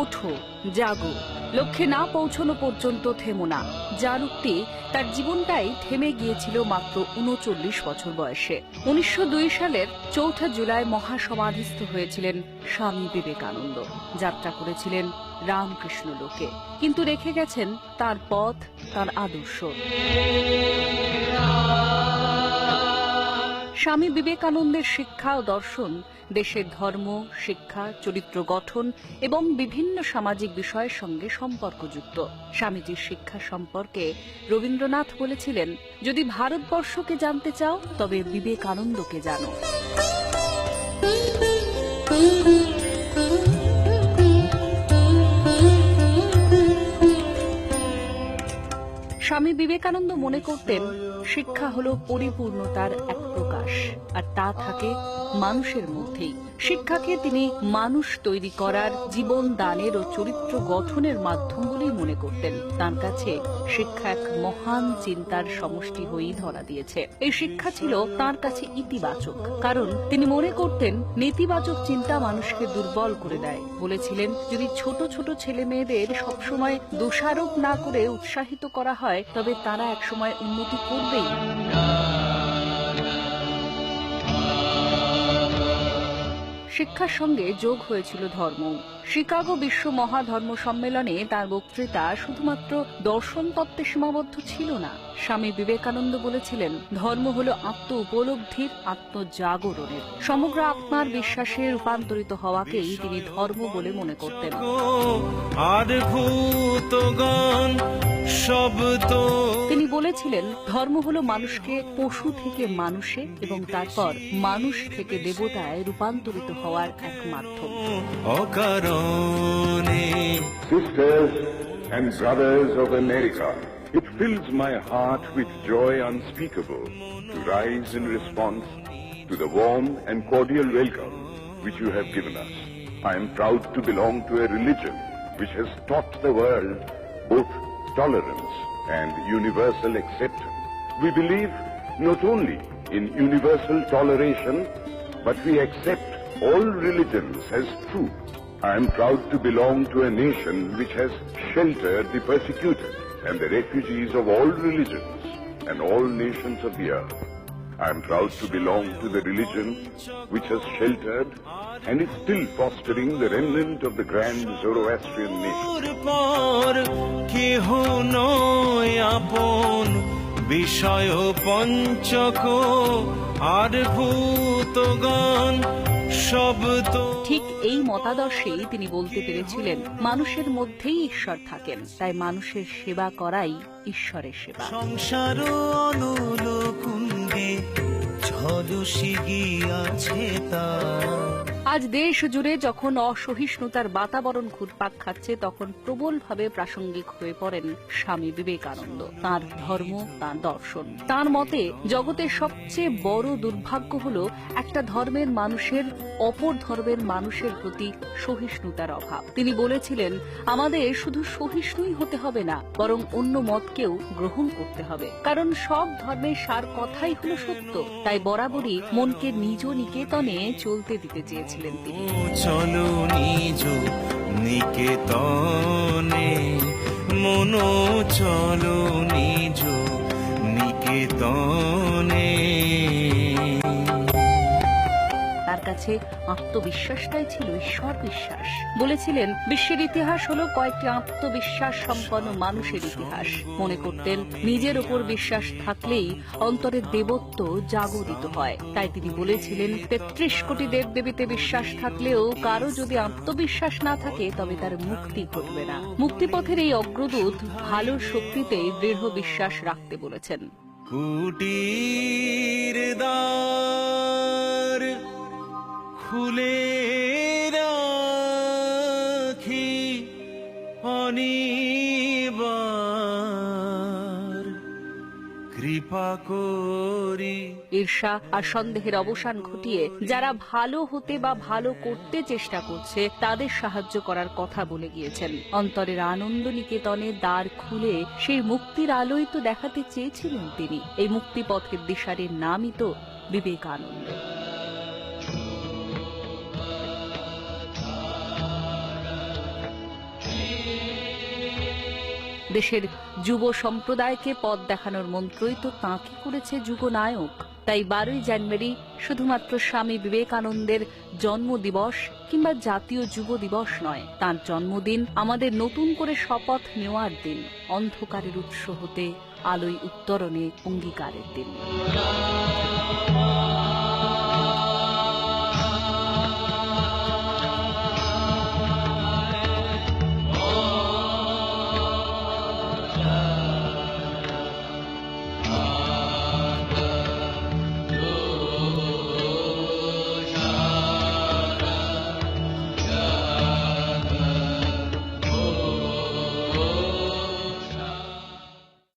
ওঠো, জাগো, লক্ষ্যে না পৌঁছানো পর্যন্ত থেমো না, যার উক্তি তার জীবনটাই থেমে গিয়েছিল মাত্র ৩৯ বছর বয়সে। ১৯০২ সালের ৪ জুলাই মহাসমাধিস্থ হয়েছিলেন স্বামী বিবেকানন্দ। যাত্রা করেছিলেন রামকৃষ্ণ লোকে, কিন্তু রেখে গেছেন তার পথ, তার আদর্শ। স্বামী বিবেকানন্দের শিক্ষা ও দর্শন দেশের ধর্ম, শিক্ষা, চরিত্র গঠন এবং বিভিন্ন সামাজিক বিষয়ের সঙ্গে সম্পর্কযুক্ত। স্বামীজির শিক্ষা সম্পর্কে রবীন্দ্রনাথ বলেছিলেন, যদি ভারতবর্ষকে জানতে চাও তবে বিবেকানন্দকে জানো। স্বামী বিবেকানন্দ মনে করতেন শিক্ষা হলো পরিপূর্ণতার এক প্রকাশ, আর তা থাকে মানুষের মধ্যেই। শিক্ষাকে তিনি মানুষ তৈরি করার, জীবন দানের ও চরিত্র গঠনের মাধ্যম বলেই মনে করতেন। তার কাছে শিক্ষা এক মহান চিন্তার সমষ্টি হয়েই ধরা দিয়েছে। এই শিক্ষা ছিল তার কাছে ইতিবাচক, কারণ তিনি মনে করতেন নেতিবাচক চিন্তা মানুষকে দুর্বল করে দেয়। বলেছিলেন, যদি ছোট ছোট ছেলে মেয়েদের সবসময় দোষারোপ না করে উৎসাহিত করা হয়, তবে তারা একসময় উন্নতি করবেই। শিক্ষার সঙ্গে যোগ হয়েছিল ধর্ম। শিকাগো বিশ্ব মহাধর্ম সম্মেলনে তার বক্তৃতা শুধুমাত্র দর্শন তত্ত্বে সীমাবদ্ধ ছিল না। স্বামী বিবেকানন্দ বলেছিলেন, ধর্ম হলো আত্ম উপলব্ধির, আত্মজাগরণের। সমগ্র আত্মার বিশ্বাসে রূপান্তরিত হওয়াকেই তিনি ধর্ম বলে মনে করতেন। তিনি বলেছিলেন, ধর্ম হলো মানুষকে পশু থেকে মানুষে এবং তারপর মানুষ থেকে দেবতায় রূপান্তরিত হওয়ার এক মাধ্যম। Sisters and brothers of America, it fills my heart with joy unspeakable to rise in response to the warm and cordial welcome which you have given us. I am proud to belong to a religion which has taught the world both tolerance and universal acceptance. We believe not only in universal toleration, but we accept all religions as true. I am proud to belong to a nation which has sheltered the persecuted and the refugees of all religions and all nations of the earth. I am proud to belong to the religion which has sheltered and is still fostering the remnant of the grand Zoroastrian nation. ঠিক এই মতাদর্শেই তিনি বলতে পেরেছিলেন, মানুষের মধ্যেই ঈশ্বর থাকেন, তাই মানুষের সেবা করাই ঈশ্বরের সেবা। সংসার আজ দেশ জুড়ে যখন অসহিষ্ণুতার বাতাবরণ ঘুরপাক খাচ্ছে, তখন প্রবলভাবে প্রাসঙ্গিক হয়ে পড়েন স্বামী বিবেকানন্দ, তাঁর ধর্ম, তাঁর দর্শন। তাঁর মতে জগতের সবচেয়ে বড় দুর্ভাগ্য হলো একটা ধর্মের মানুষের অপর ধর্মের মানুষের প্রতি সহিষ্ণুতার অভাব। তিনি বলেছিলেন, আমাদের শুধু সহিষ্ণুই হতে হবে না, বরং অন্য মতকেও গ্রহণ করতে হবে, কারণ সব ধর্মের সার কথাই হলো সত্য। তাই বরাবরই মনকে নিজ নিকেতনে চলতে দিতে চেয়েছিলেন তিনি। চলো নিজ নিকেতনে, মনো চলো নিজ নিকেতনে। তার কাছে আত্মবিশ্বাসটাই ছিল ঈশ্বর বিশ্বাস। বলেছিলেন, বিশ্বের ইতিহাস হলো কয়েকটি আত্মবিশ্বাস সম্পন্ন মানুষের ইতিহাস। মনে করতেন, নিজের উপর বিশ্বাস থাকলেই অন্তরের দেবত্ব জাগরিত হয়। তাই তিনি বলেছিলেন, ৩৩ কোটি দেবদেবীতে বিশ্বাস থাকলেও কারো যদি আত্মবিশ্বাস না থাকে, তবে তার মুক্তি ঘটবে না। মুক্তিপথের এই অগ্রদূত ভালোর শক্তিতে দৃঢ় বিশ্বাস রাখতে বলেছেন। কুটির দ্বার খুলে রাখি অনিবার কৃপা করি। ঈর্ষা আর সন্দেহের অবসান ঘটিয়ে যারা ভালো হতে বা ভালো করতে চেষ্টা করছে, তাদের সাহায্য করার কথা বলে গিয়েছেন। অন্তরের আনন্দ নিকেতনে দ্বার খুলে সেই মুক্তির আলোই তো দেখাতে চেয়েছিলেন তিনি। এই মুক্তিপথের দিশারির নামই তো বিবেকানন্দ। দেশের যুব সম্প্রদায়কে পথ দেখানোর মন্ত্রই তো তাঁকে করেছে যুগনায়ক। তাই 12ই জানুয়ারি শুধুমাত্র স্বামী বিবেকানন্দের জন্মদিবস কিংবা জাতীয় যুব দিবস নয়, তাঁর জন্মদিন আমাদের নতুন করে শপথ নেওয়ার দিন, অন্ধকারের উৎস হতে আলোয় উত্তরণে অঙ্গীকারের দিন।